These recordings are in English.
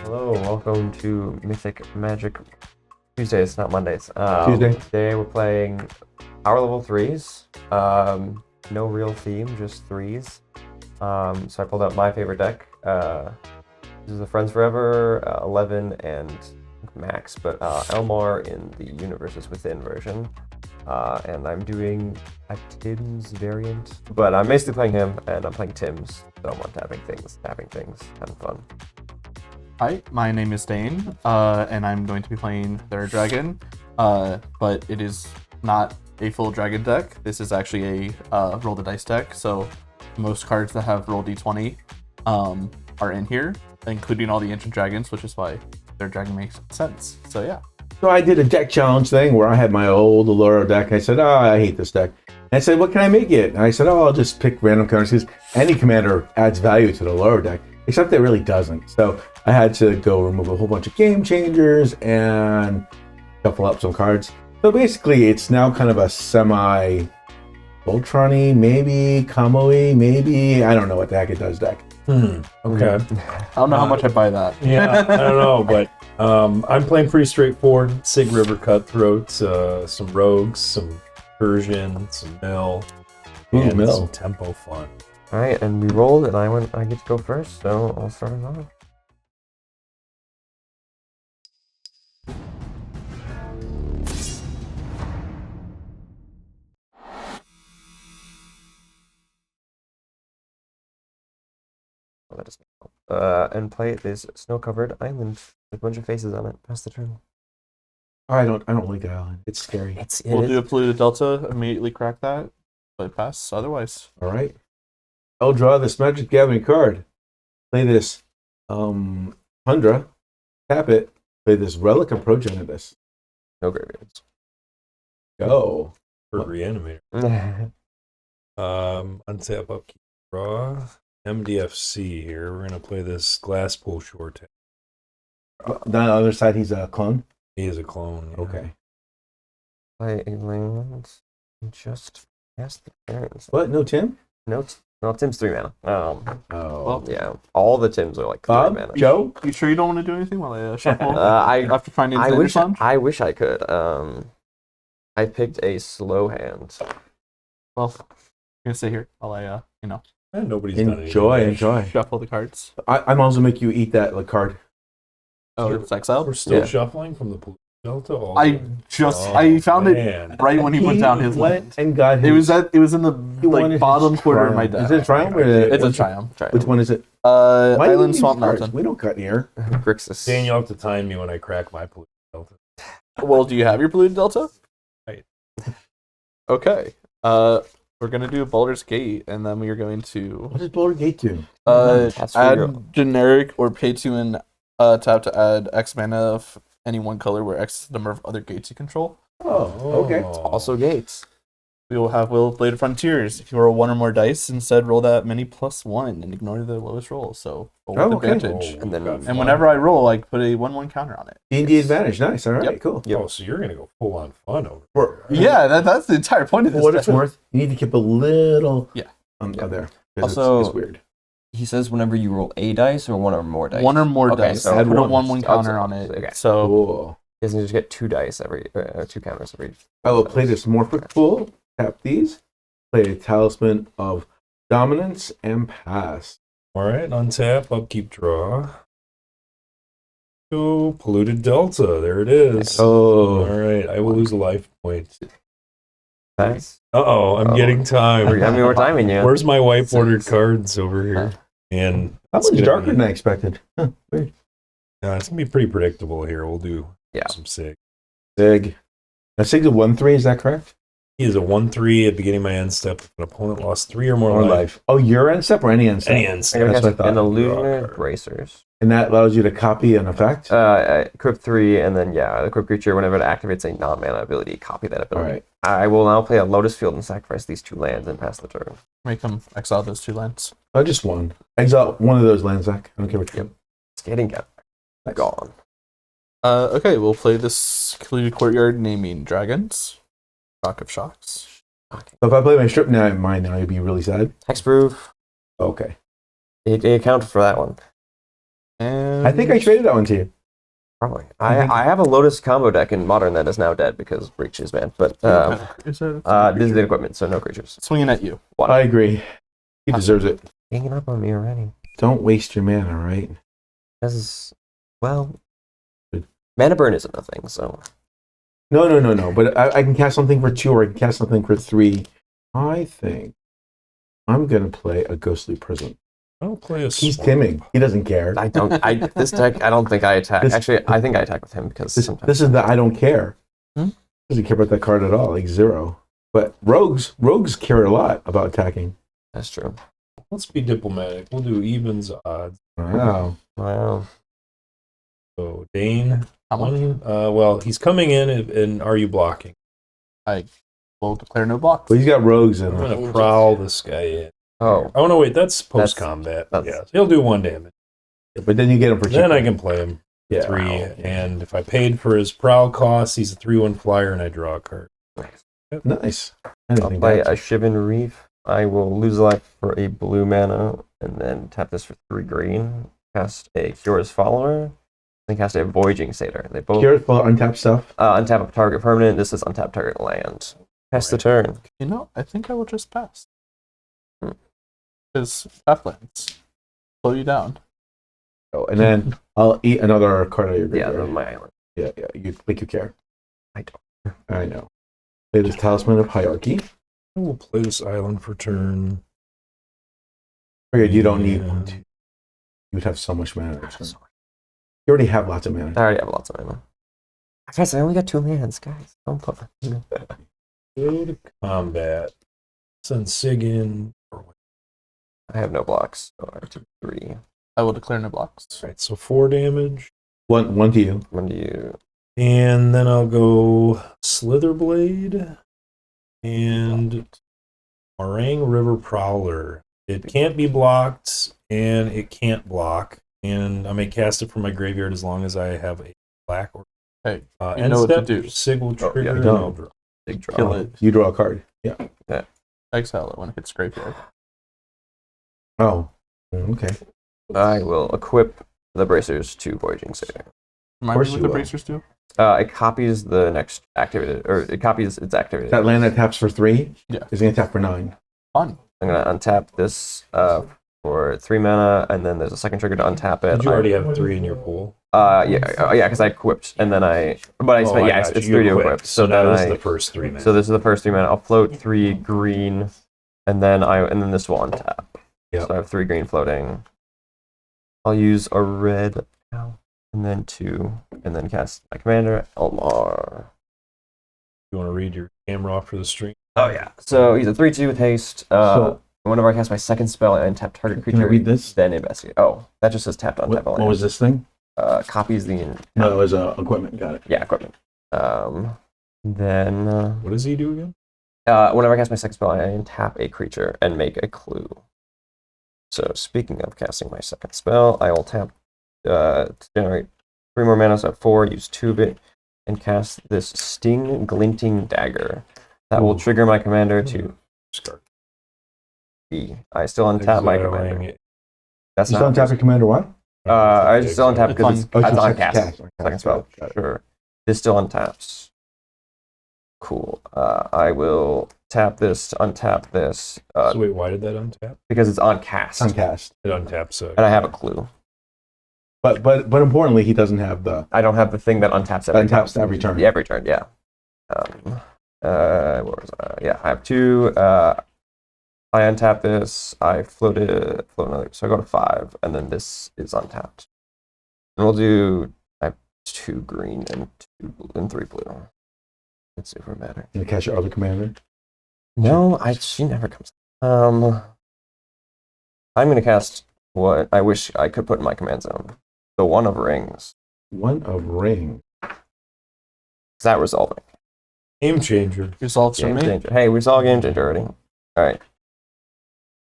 Hello, welcome to Mythic Magic Tuesdays, not Mondays. Tuesday. Today we're playing power level 3s. No real theme, just 3s. So I pulled out my favorite deck. This is the Friends Forever, 11, and Max, but Elmar in the Universes Within version. And I'm doing a Tim's variant, but I'm basically playing him, and I'm playing Tim's, so I'm tapping things, having fun. Hi, my name is Dane, and I'm going to be playing Third Dragon, but it is not a full dragon deck. This is actually a roll the dice deck, so most cards that have roll d20 are in here, including all the ancient dragons, which is why Third Dragon makes sense. So yeah. So I did a deck challenge thing where I had my old Allura deck. I said, I hate this deck. And I said, what can I make it? And I said, I'll just pick random counters because any commander adds value to the Allura deck, except it really doesn't. So I had to go remove a whole bunch of game changers and shuffle up some cards. So basically, it's now kind of a semi Voltron-y, maybe, Kamo-y, maybe. I don't know what the heck it does deck. Okay. I don't know how much I buy that. Yeah, I don't know, but I'm playing pretty straightforward. Sig River Cutthroats, some Rogues, some Persian, some Mill, and Mill. some Tempo fun. All right, and we rolled, and I get to go first, so I'll start us off. Let us know. And play this snow-covered island with a bunch of faces on it. Pass the turn. I don't like that island. It's scary. We'll do a polluted delta, immediately crack that, but pass otherwise. All right. I'll draw this Magic Gathering card. Play this Tundra. Tap it. Play this Relic of Progenitus. No graveyards. Go. For Reanimator. Untap, upkeep, draw. MDFC here. We're going to play this Glasspool Short. On the other side, he's a clone. He is a clone. Yeah. Okay. Play a land. Just pass the turns. What? No Tim? No, Tim's 3 mana. Oh. Well, Yeah, all the Tims are like 3 Bob? mana. Joe? You sure you don't want to do anything while I shuffle? I After finding I wish I could. I picked a slow hand. Well, I'm gonna stay here while I Nobody's done anything. Enjoy. shuffle the cards. I'm also make you eat that card. Oh, it's exiled. We're still Yeah. shuffling from the Polluted Delta. I found it it. right when he went down his went list. and got his. It was in the wanted his bottom quarter of my triumph. deck. Is it a triumph? Or It's a what's it- triumph. Which one is it? Island do we Swamp use cards? Mountain. We don't cut here. Grixis. Dan, you'll have to time me when I crack my Polluted Delta. Well, do you have your polluted delta? Right. Okay. We're gonna do Baldur's Gate, and then we are going to What does Boulder Gate do? That's for add your- generic or pay to win tap to add X mana of any one color where X is the number of other gates you control. Oh, okay. Also gates. We will have Will of Blade of Frontiers. If you roll 1 or more dice, instead roll that many +1 and ignore the lowest roll. So roll with okay. advantage. And then- And whenever I roll, I put a 1/1 counter on it. D&D advantage. Nice. All right. Yep. Cool. Oh, so you're going to go full on fun over here. Yeah, that's the entire point of For this. what it's deck. worth, you need to keep a little. Yeah. Out there. 'Cause Also- it's weird. He says whenever you roll a dice or one or more dice. 1 or more Okay, dice. so I put a one. 1/1 counter on it. Okay. So Cool. He doesn't just get 2 dice every 2 counters every. I will play this Morphic Pool. Tap these. Play a Talisman of Dominance and pass. All right, untap, upkeep, draw. Go Polluted Delta. There it is. Oh. All right, I will lose a life point. Nice. Uh-oh, I'm getting time. I mean, we're timing you. Where's my white bordered cards over here? And That it's was gonna darker be- than I expected. Huh, weird. It's gonna be pretty predictable here. We'll do Yeah. some Sig. Sig. Now, Sig's a 1/3, is that correct? He is a 1/3 at beginning of my end step. If an opponent lost 3 or more Or life. life. Oh, your end step or any end step? Any end I'm step. gonna That's what I cast thought. an Draw a Illusionary card. Bracers. And that allows you to copy an effect? Equip 3, and then the equip creature, whenever it activates a non-mana ability, copy that All ability. right. I will now play a Lotus Field and sacrifice these 2 lands and pass the turn. make them exile those 2 lands. Oh, just one. Exile one of those lands, Zach. I don't care which one. Skating Gap. Gone. Okay, we'll play this Secluded Courtyard naming dragons. Shock of Shocks. So if I play my strip now, mine now, you'd be really sad. Hexproof. Okay. It accounted for that one. And I think I traded that one to you. Probably. I think- I have a Lotus combo deck in Modern that is now dead because Breach is banned. But this is the equipment, so no creatures. Swinging at you. I agree. He deserves it. Hanging up on me already. Don't waste your mana, right? Because, well, mana burn isn't a thing, so. No. But I can cast something for 2, or I can cast something for 3. I think I'm gonna play a Ghostly Prison. I'll play a He's swamp. timming. He doesn't care. This deck, I don't think I attack. Actually, I think I attack with him because sometimes. This is the I don't care. Hmm? Doesn't care about that card at all, like 0. But rogues care a lot about attacking. That's true. Let's be diplomatic. We'll do evens, odds. Wow. Wow. So Dane. How much? Well, he's coming in, and are you blocking? I will declare no blocks. But he's got rogues in I'm him. gonna prowl this guy in. Oh. Oh no, wait, that's post combat. That's- Yeah, he'll do 1 damage. But then you get him for Then cheaper. I can play him Yeah. 3, Wow. and if I paid for his prowl costs, he's a 3/1 flyer, and I draw a card. Nice. I I'll didn't think play that. a Shivan Reef. I will lose life for a blue mana, and then tap this for 3 green. Cast a Curious Follower, then cast a Voyaging Satyr. They both Cure for untapped stuff. untap a target permanent. This is untap target land. Pass the turn. You know, I think I will just pass. Hmm. Because Pathlands slow you down. Oh, and then I'll eat another card out of your Yeah, graveyard. my island. Yeah. You think you care. I don't. I know. Play this Talisman of Hierarchy. I will play this island for turn. Figured you don't need Yeah. one. You would have so much mana. You already have lots of mana. I already have lots of mana. Guys, I only got 2 lands, guys. Don't put. Go to combat. Send Sig in. I have no blocks. So I have 2, 3. I will declare no blocks. Right, so 4 damage. One to you. When do you? And then I'll go Slitherblade and Orang River Prowler. It can't be blocked, and it can't block. And I may cast it from my graveyard as long as I have a black or Hey, you end know what to step. do. Sig will Oh, yeah, trigger. you and don't. I'll draw. Big draw. Kill it. You draw a card. Yeah. Exile it when it hits graveyard. Oh. Okay. I will equip the bracers to Voyaging Satyr. Remind course me what you the will. bracers do. It copies the next activated, or it copies its activated. That land that taps for 3 Yeah. is going to tap for 9. Fun. I'm gonna untap this for 3 mana, and then there's a second trigger to untap it. Did you already have 3 in your pool? Yeah, because I equipped, and then I spent. I Yeah, got it's you. 3 to equipped. equip. So then now this is I. the first 3 minutes. So this is the first 3 mana. I'll float 3 green, and then this will untap. Yep. So I have 3 green floating. I'll use a red now, and then 2, and then cast my commander, Elmar. You want to read your camera off for the stream? Oh yeah. So he's a 3/2 with haste. So- Whenever I cast my second spell and tap target Can I creature, read this? then investigate. Oh, that just says tapped on tap. What was this thing? Copies the No, it was equipment. Got it. yeah equipment. Then What does he do again? whenever I cast my second spell, I tap a creature and make a clue. So speaking of casting my second spell, I will tap to generate 3 more mana, so I have 4. Use 2 of it and cast this Sting Glinting Dagger. That will Ooh. trigger my commander to Start. B. I still untap my Exiling commander. it. That's You not still untap your commander what? I just still untap because it's Oh, on second cast. cast. Second spell. Got it. Sure. This still untaps. Cool. I will tap this to untap this So wait, why did that untap? because it's on cast. It's on cast. It untaps. And I have a clue. But importantly, he doesn't have the I don't have the thing that untaps every untaps time. every turn. Yeah, every turn, yeah. What was yeah, I have 2. I untap this. I float another. So I go to 5, and then this is untapped. And we'll do. I have 2 green and 2 blue and 3 blue. Let's see if it matter. You cast your other commander. No, she never comes. I'm gonna cast what I wish I could put in my command zone. The One of Rings. One of ring. Is that resolving? Game changer. Results for Game me. changer. Hey, we saw game changer already. All right.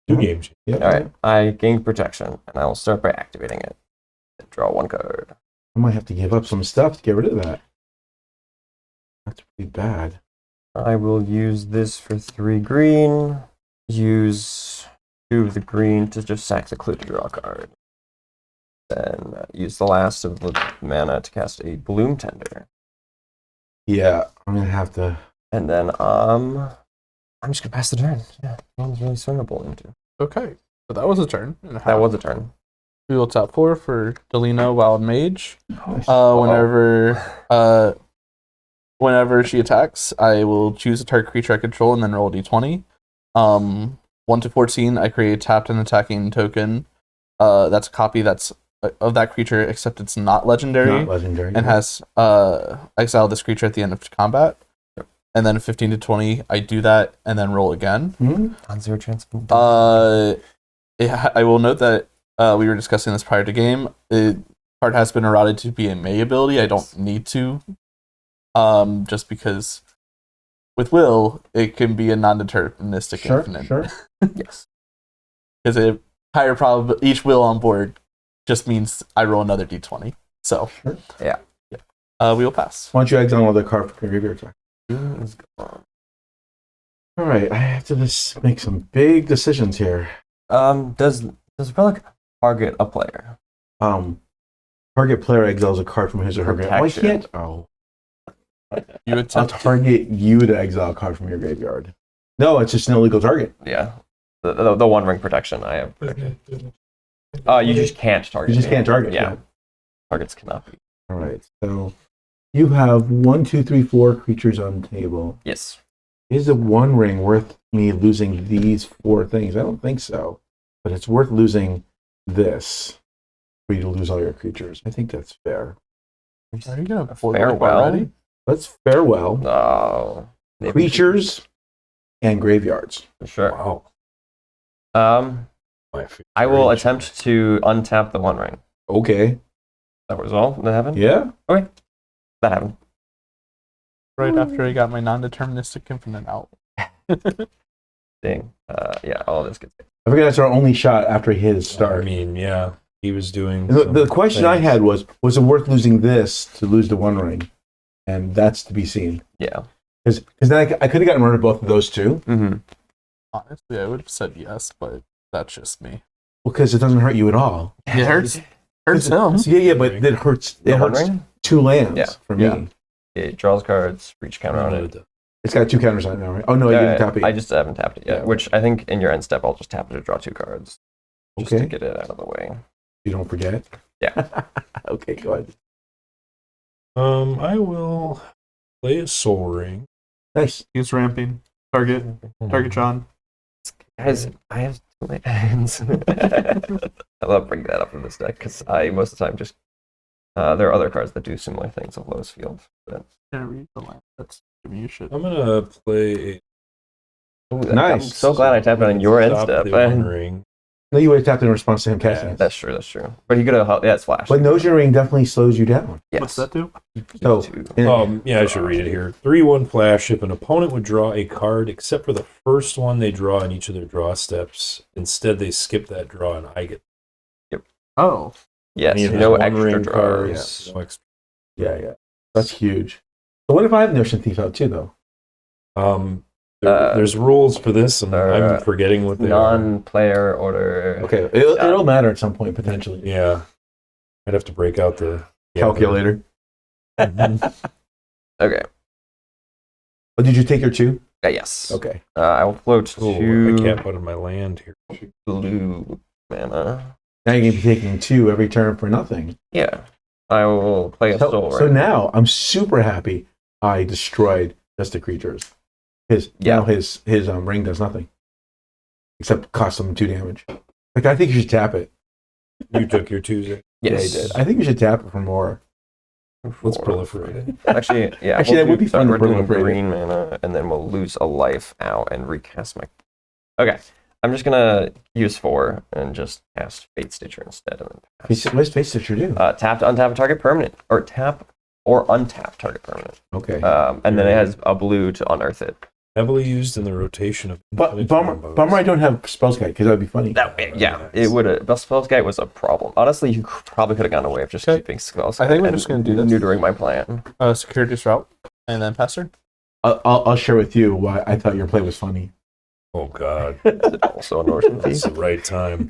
2 game changer. Yeah. All right. I gained protection, and I will start by activating it. Draw 1 card. I might have to give up some stuff to get rid of that. That's pretty bad. I will use this for 3 green. Use 2 of the green to just sack the clue to draw a card. Then use the last of the mana to cast a Bloom Tender. Yeah, I'm gonna have to. And then I'm just gonna pass the turn. Yeah, no one's really swingable into. Okay, so that was a turn. And a That half. was a turn. We will top 4 for Delina Wild Mage. Whenever she attacks, I will choose a target creature I control and then roll a d20. 1 to 14, I create a tapped and attacking token. That's a copy that's of that creature, except it's not legendary. Not legendary. And has exile this creature at the end of combat. And then 15 to 20, I do that and then roll again. On 0 chance. I will note that we were discussing this prior to game. Card has been eroded to be a May ability. I don't need to, just because with Will, it can be a non-deterministic infinite. Sure. Yes. Because a higher probability, each Will on board just means I roll another d20. So, Yeah. we will pass. Why don't you exile another card from your graveyard? Is gone. All right, I have to just make some big decisions here. Does Relic target a player? Target player exiles a card from his or her graveyard. Why Protection. can't? Oh, You I'll attempt target you to exile a card from your graveyard. No, it's just an illegal target. Yeah. The One Ring protection I have. You just can't target. You just me. can't target. Yeah. Targets cannot be. All right. So you have 1, 2, 3, 4 creatures on the table. Yes. Is the One Ring worth me losing these 4 things? I don't think so. But it's worth losing this for you to lose all your creatures. I think that's fair. Are you going to afford Farewell. already? Let's farewell Oh. creatures and graveyards. For sure. Wow. My I will favorite. attempt to untap the One Ring. Okay. That was all that happened? Yeah. That happened. Right after I got my non-deterministic infinite out. Dang. Yeah, all this gets I forget that's our only shot after his I start. mean, yeah, he was doing. The question I things. had was it worth losing this to lose the One Ring? And that's to be seen. Yeah. Because then I could have gotten rid of both of those too. Mm-hmm. Honestly, I would have said yes, but that's just me. Well, because it doesn't hurt you at all. It hurts him. Yeah, but it hurts. The It One hurts Ring? 2 lands Yeah. for me. Yeah. It draws cards, reach counter on it. It's got 2 counters on it now, right? Oh no, you didn't tap it. I just haven't tapped it yet. Yeah. Which I think in your end step, I'll just tap it to draw 2 cards. Just Okay. to get it out of the way. You don't forget. Yeah. Okay, go ahead. I will play a Soul Ring. Nice. He's ramping. Target John. Guys, I have too many hands. I love bringing that up in this deck because I most of the time just there are other cards that do similar things of Lotus Field. But Can't read the line. That's you should. I'm gonna play. Ooh, Nice. I'm so glad I tapped it on your end Stop step. the One Ring. No, you would have tapped in response to him casting it. That's true. That's true. But he could have. Yeah, it's flash. But Notion Ring definitely slows you down. Yes. What's that do? So, Yeah, I should read it here. 3/1 flash. If an opponent would draw a card, except for the first one they draw in each of their draw steps, instead they skip that draw and I get Oh. Yes. any of his No One extra Ring draws. cards. No extra. yeah. That's huge. So what if I have Notion Thief out too, though? There's rules for this, and I'm forgetting what they are. Non-player order. Okay, it'll matter at some point, potentially. Yeah. I'd have to break out the Calculator. Okay. Oh, did you take your 2? Yes. Okay. I will float Oh, 2 I can't put in my land here. blue mana. Now you're going to be taking 2 every turn for nothing. Yeah. I will play a soul. So now I'm super happy I destroyed just the creatures. Now his ring does nothing. Except cost him 2 damage. Like, I think you should tap it. You took your Tuesday. Yes. Yeah, he did. I think you should tap it for more. Let's proliferate it. Actually, yeah. Actually, that would be fun to We're doing proliferate it. green mana, and then we'll lose a life out and recast my. Okay, I'm just gonna use 4 and just cast Fate Stitcher instead, and then pass. What does Face Stitcher do? Tap to untap a target permanent, or tap or untap target permanent. Okay. And then it has a blue to unearth it. Heavily used in the rotation of. But bummer I don't have Spells Guide, because that would be funny. Yeah, it would have. Best Spells Guide was a problem. Honestly, you probably could have gone away of just keeping Spells Guide. I think we're and just gonna do this. neutering my plan. Securities route, and then pass her. I'll share with you why I thought your play was funny. Oh God, Also a Northern that's Thief. the right time.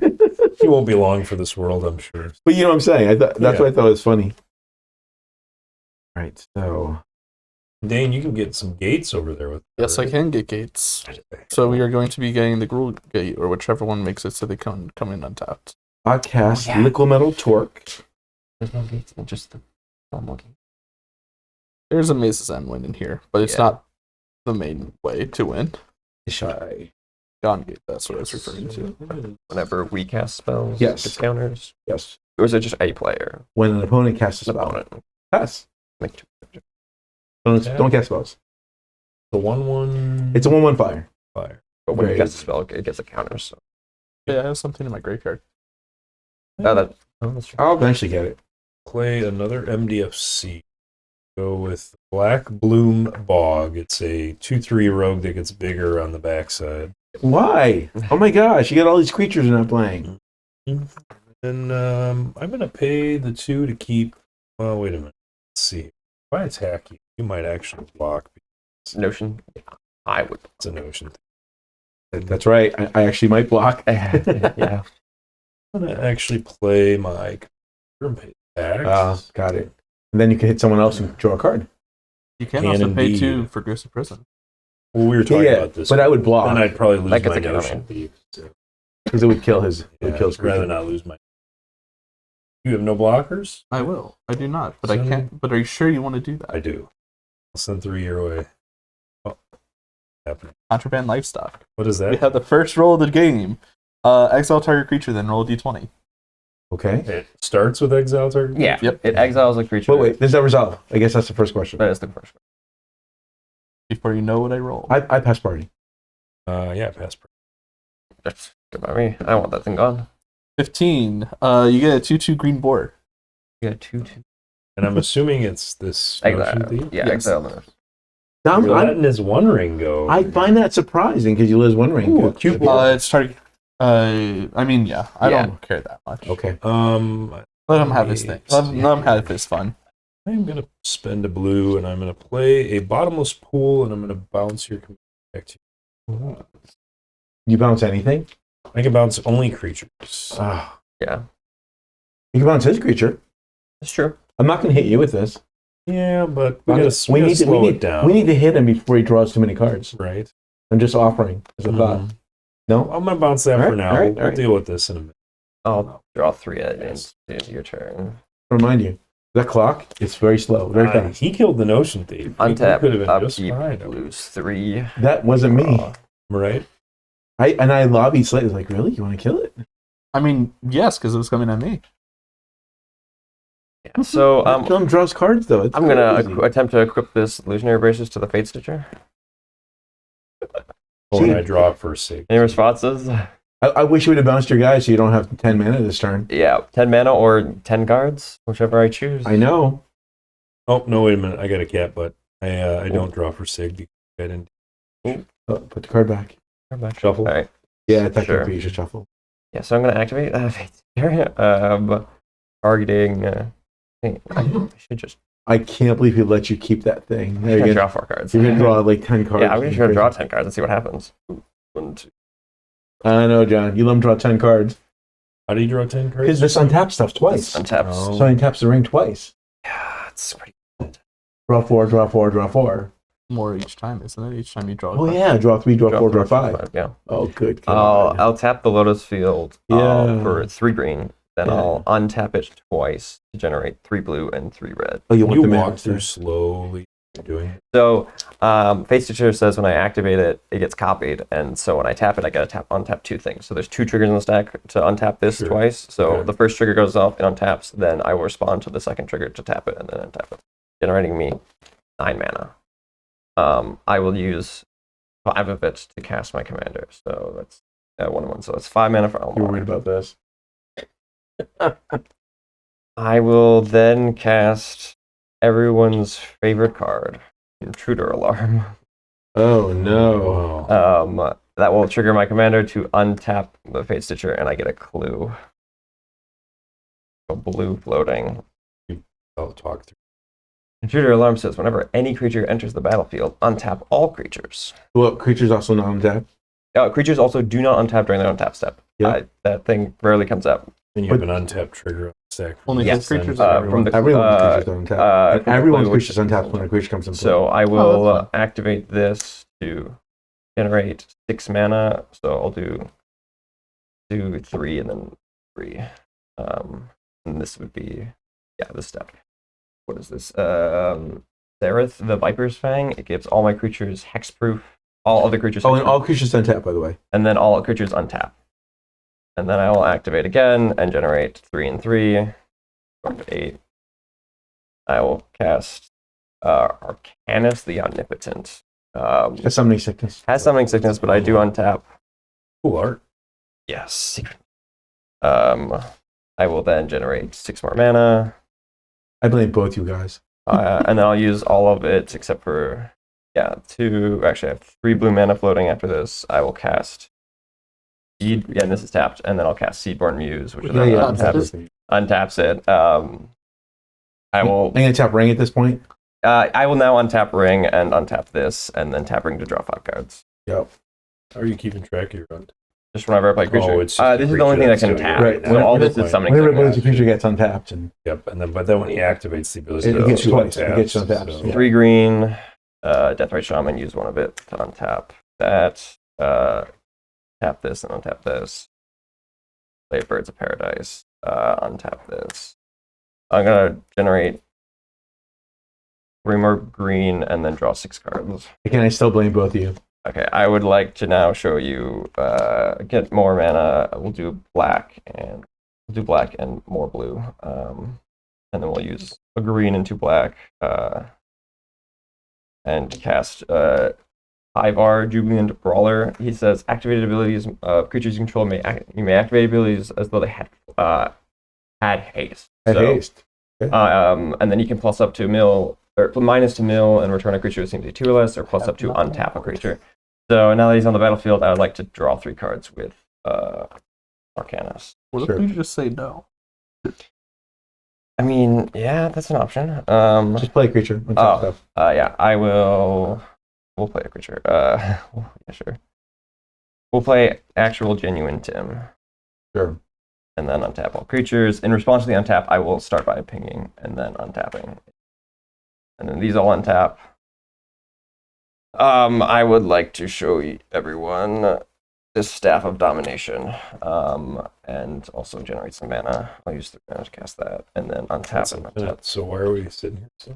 He won't be long for this world, I'm sure. But you know what I'm saying? That's Yeah. what I thought was funny. All right, so Dane, you can get some gates over there with. Yes, I can get gates. So we are going to be getting the Gruul Gate, or whichever one makes it so they come in untapped. I cast yeah. Liquid Metal Torque. There's no gates, just the normal gate. There's a Maze's End win in here, but it's Yeah. not the main way to win. Shy. Gone Gate, that's what I was referring to. Whenever we cast spells, Yes. it's counters. Yes. Or is it just a player? When an opponent casts a An spell. opponent. Pass. Make two. Don't cast spells. The 1/1. It's a 1/1 fire. fire. But when you Great. cast a spell, it gets a counter. So Yeah, I have something in my graveyard. that's true. I'll eventually get it. Play another MDFC. Go with Black Bloom Bog. It's a 2/3 rogue that gets bigger on the backside. Why? Oh my gosh, you got all these creatures you're not playing. And I'm gonna pay the 2 to keep. Well, wait a minute. Let's see. If I attack you, you might actually block. Notion. I would. It's a notion. That's right. I actually might block. Yeah. I'm gonna actually play my and pay tax. Got it. And then you can hit someone else and draw a card. You can Can also pay indeed. 2 for Ghost of Prison. Well, we were talking about this, but I would block then I'd probably lose That gets my a counter. notion thief. So, because it would kill his. It would yeah, kill his I'd rather creature. not lose my. You have no blockers? I will. I do not, but I Send- can't. But are you sure you want to do that? I do. I'll send 3 your way. Oh, happening. Contraband livestock. What is We that? have the first roll of the game. Exile target creature, then roll a d20. Okay. It starts with exile target. Yeah. Yep. It exiles a creature. Wait. There's no resolve. I guess that's the first question. That is the first one. Before you know what I roll. I pass party. Yeah, pass. That's good by me. I want that thing gone. 15. You get a 2/2 green board. You got 2/2. And I'm assuming it's this Exile. notion thief. Yeah, Yes. exile the Now, You're letting his one ring go. I find that surprising because you lose one ring. Ooh, Good. Cute. It's target. I mean, yeah. I Yeah. don't care that much. Okay. Let him have his thing. Let him have his fun. I'm gonna spend a blue, and I'm gonna play a bottomless pool, and I'm gonna bounce your command back to you. You bounce anything? I can bounce only creatures. Ah. Yeah. You can bounce his creature. That's true. I'm not going to hit you with this. Yeah, but we We gotta slow need it down. We need to hit him before he draws too many cards. right. I'm just offering as a thought. Mhm. No. I'm gonna bounce that All for right, now. all right, We'll all right. deal with this in a minute. I'll draw 3 at the end of your turn. Remind you, that clock is very slow, very fast. He killed the notion thief. Untap, Could have been just upkeep, fine. lose 3. That wasn't me. Right. I lobbied slightly, like, really? You want to kill it? I mean, yes, because it was coming at me. Yeah. So Kill him draws cards though. It's I'm gonna crazy. attempt to equip this illusionary braces to the Fate Stitcher. Or See- I draw it for 6. Any responses? I wish you would have bounced your guy so you don't have 10 mana this turn. Yeah, 10 mana or 10 cards, whichever I choose. I know. Oh no! Wait a minute. I got a cat, but I don't draw for sig because I didn't Put the card back. shuffle. All right. Yeah, technically Sure. you should shuffle. Yeah, so I'm gonna activate Fate Stitcher. Targeting. I should just I can't believe he let you keep that thing. There I'm you gonna go. draw 4 cards. You're going to draw like 10 cards. Yeah, I'm just gonna draw 10 cards and see what happens. 1, 2. I know, John. You let him draw 10 cards. How do you draw 10 cards? Because this untap stuff twice. Untaps. Oh. So he taps the ring twice. Yeah, it's pretty. Draw 4, draw 4, draw 4. More each time, isn't it? Each time you draw a Oh card. yeah, draw 3, draw 4, draw 5. Yeah. Oh, good God. I'll tap the Lotus Field Yeah. for 3 green. Then Yeah. I'll untap it twice to generate 3 blue and 3 red. Oh, you want You the walk mana. through slowly. You're doing it. So, Fate Stitcher says when I activate it, it gets copied, and so when I tap it, I gotta untap 2 things. So there's 2 triggers in the stack to untap this Sure. twice. So Okay. the first trigger goes off, it untaps, then I will respond to the second trigger to tap it, and then untap it, generating me 9 mana. I will use 5 of it to cast my commander. So that's 1 and 1. So it's 5 mana for You were Elmar. worried about this. I will then cast everyone's favorite card, Intruder Alarm. Oh no. Wow. That will trigger my commander to untap the Fate Stitcher, and I get a clue. A blue floating. I'll talk through. Intruder Alarm says whenever any creature enters the battlefield, untap all creatures. Well, creature's also not untapped. Creatures also do not untap during their untap step. Yeah. That thing rarely comes up. And you have an untapped trigger on the stack. Only Yes, creatures from the Everyone's creatures are untapped. And from the everyone's clue, creatures untapped when a creature comes in play. So I that's will fine. activate this to generate 6 mana. So I'll do 2, 3, and then 3. And this would be this step. What is this? Sereth, the Viper's Fang. It gives all my creatures hexproof. All other creatures. Oh, and hexproof, all creatures untapped, by the way. and then all creatures untap. And then I will activate again and generate 3 and 3. Go up to 8. I will cast Arcanus the Omnipotent. Has summoning sickness. Has summoning sickness, but I do untap. Cool art. Yes, secret. I will then generate 6 more mana, I blame both you guys. and then I'll use all of it except for 2. Actually, I have 3 blue mana floating after this. I will cast Seed. Yeah, and this is tapped, and then I'll cast Seedborn Muse, which is untaps it. I will. I'm gonna tap ring at this point. I will now untap Ring and untap this, and then tap Ring to draw 5 cards. Yep. How are you keeping track of your untap? Just whenever I play creature. Oh, it's just this a is the only thing that creature can that's tap. doing it. So Right. all this is summoning. Whenever a sickness. creature gets untapped, and Yep, but then when he activates the ability, It gets you to twice. It untap, gets you untapped, so- yeah. 3 green, Deathrite Shaman, use one of it to untap that. Tap this and untap this. Play Birds of Paradise, untap this. I'm gonna generate 3 more green and then draw 6 cards. again, I still blame both of you. Okay, I would like to now show you get more mana. We'll do black and more blue, and then we'll use a green and 2 black, and cast Ivar, Jubilant Brawler. He says activated abilities creatures you control you may activate abilities as though they had haste. At So, haste. and then you can plus up to mill or minus to mill and return a creature with CMC 2 or less, or plus up to untap a creature. So now that he's on the battlefield, I would like to draw 3 cards with Arcanus. What Sure. if we just say no? I mean, yeah, that's an option. Just play a creature. Untap stuff. I will. We'll play a creature. Yeah, sure. We'll play actual genuine Tim, Sure. and then untap all creatures. In response to the untap, I will start by pinging and then untapping, and then these all untap. I would like to show everyone this Staff of Domination, and also generate some mana. I'll use 3 mana to cast that, and then untap and untap. So why are we sitting here? So?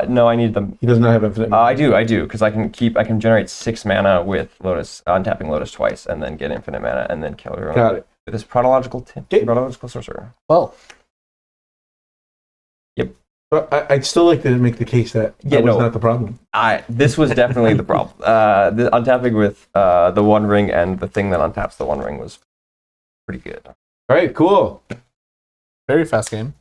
No, I need them. He does not have infinite. I do, because I can generate 6 mana with Lotus, untapping Lotus twice, and then get infinite mana, and then kill her Got it. with this chronological Okay. sorcerer. Well, But I'd still like to make the case that that was not the problem. This was definitely the problem. The untapping with the One Ring and the thing that untaps the One Ring was pretty good. All right, cool. very fast game.